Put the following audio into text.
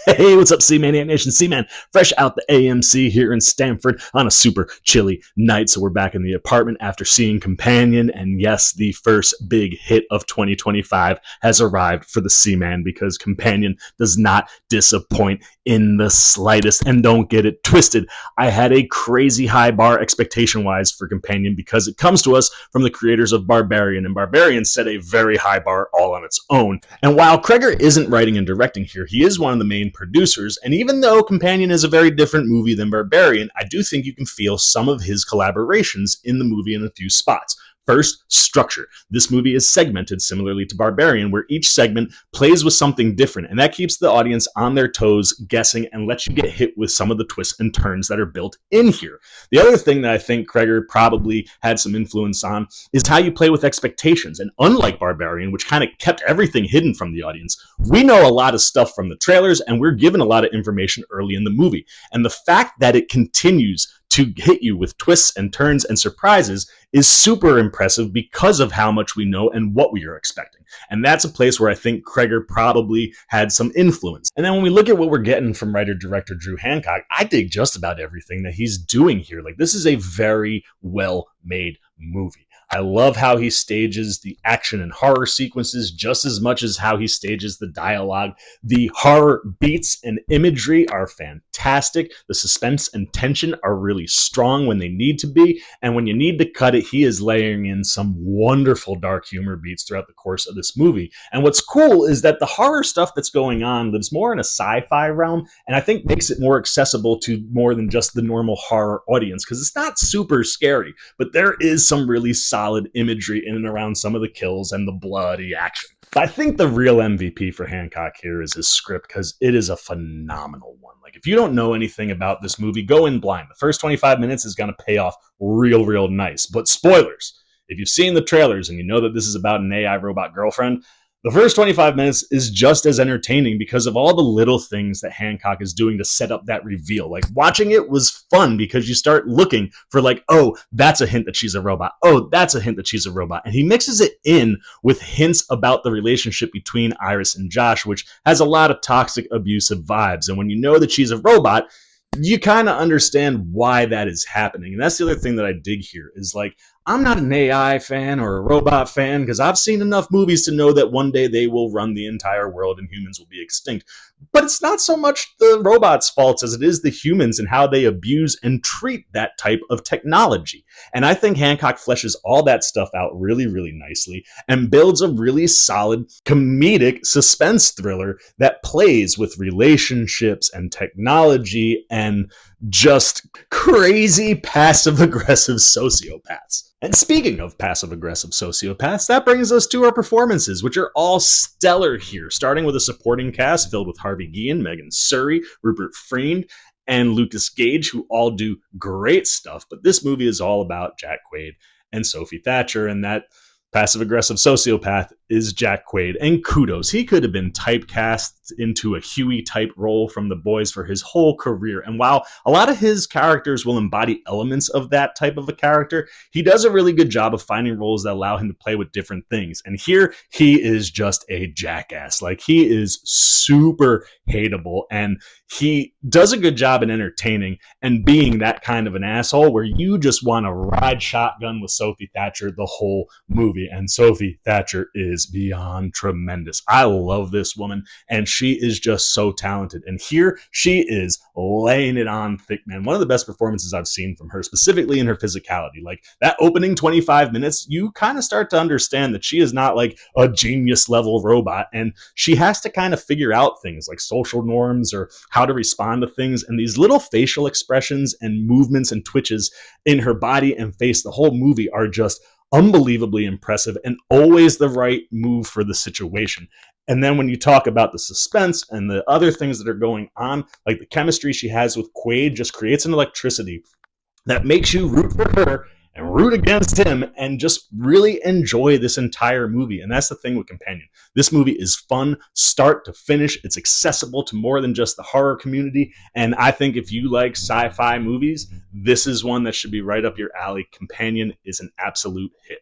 Hey, what's up, C-Maniac Nation? C-Man, fresh out the AMC here in Stamford on a super chilly night. So we're back in the apartment after seeing Companion. And yes, the first big hit of 2025 has arrived for the C-Man because Companion does not disappoint in the slightest. And don't get it twisted. I had a crazy high bar expectation-wise for Companion because it comes to us from the creators of Barbarian. And Barbarian set a very high bar all on its own. And while Kreger isn't writing and directing here, he is one of the main producers, and even though Companion is a very different movie than Barbarian, I do think you can feel some of his collaborations in the movie in a few spots. First, structure. This movie is segmented similarly to Barbarian, where each segment plays with something different, and that keeps the audience on their toes, guessing, and lets you get hit with some of the twists and turns that are built in here. The other thing that I think Kreger probably had some influence on is how you play with expectations, and unlike Barbarian, which kind of kept everything hidden from the audience, we know a lot of stuff from the trailers, and we're given a lot of information early in the movie, and the fact that it continues to hit you with twists and turns and surprises is super impressive because of how much we know and what we are expecting. And that's a place where I think Kreger probably had some influence. And then when we look at what we're getting from writer-director Drew Hancock, I dig just about everything that he's doing here. Like, this is a very well-made movie. I love how he stages the action and horror sequences just as much as how he stages the dialogue. The horror beats and imagery are fantastic. The suspense and tension are really strong when they need to be. And when you need to cut it, he is layering in some wonderful dark humor beats throughout the course of this movie. And what's cool is that the horror stuff that's going on lives more in a sci-fi realm, and I think makes it more accessible to more than just the normal horror audience, because it's not super scary, but there is some really solid imagery in and around some of the kills and the bloody action. But I think the real MVP for Hancock here is his script, because it is a phenomenal one. Like, if you don't know anything about this movie, go in blind. The first 25 minutes is going to pay off real nice. But spoilers, if you've seen the trailers and you know that this is about an AI robot girlfriend, the first 25 minutes is just as entertaining because of all the little things that Hancock is doing to set up that reveal. Like, watching it was fun because you start looking for, like, oh, that's a hint that she's a robot. Oh, that's a hint that she's a robot. And he mixes it in with hints about the relationship between Iris and Josh, which has a lot of toxic, abusive vibes. And when you know that she's a robot, you kind of understand why that is happening. And that's the other thing that I dig here is, like, I'm not an AI fan or a robot fan because I've seen enough movies to know that one day they will run the entire world and humans will be extinct. But it's not so much the robots' faults as it is the humans and how they abuse and treat that type of technology. And I think Hancock fleshes all that stuff out really nicely and builds a really solid comedic suspense thriller that plays with relationships and technology and just crazy passive-aggressive sociopaths. And speaking of passive-aggressive sociopaths, that brings us to our performances, which are all stellar here, starting with a supporting cast filled with Harvey Guillen, Megan Surrey, Rupert Friend, and Lucas Gage, who all do great stuff. But this movie is all about Jack Quaid and Sophie Thatcher, and that passive-aggressive sociopath is Jack Quaid, and kudos. He could have been typecast into a Huey-type role from The Boys for his whole career, and while a lot of his characters will embody elements of that type of a character, he does a really good job of finding roles that allow him to play with different things, and here he is just a jackass. Like, he is super hateable, and he does a good job in entertaining and being that kind of an asshole where you just want to ride shotgun with Sophie Thatcher the whole movie, and Sophie Thatcher is beyond tremendous. I love this woman, and she is just so talented. And here she is laying it on thick, man. One of the best performances I've seen from her, specifically in her physicality. Like, that opening 25 minutes, you kind of start to understand that she is not like a genius level robot, and she has to kind of figure out things like social norms or how to respond to things. And these little facial expressions and movements and twitches in her body and face the whole movie are just unbelievably impressive and always the right move for the situation. And then when you talk about the suspense and the other things that are going on, like the chemistry she has with Quaid just creates an electricity that makes you root for her and root against him and just really enjoy this entire movie. And that's the thing with Companion. This movie is fun start to finish. It's accessible to more than just the horror community. And I think if you like sci-fi movies, this is one that should be right up your alley. Companion is an absolute hit.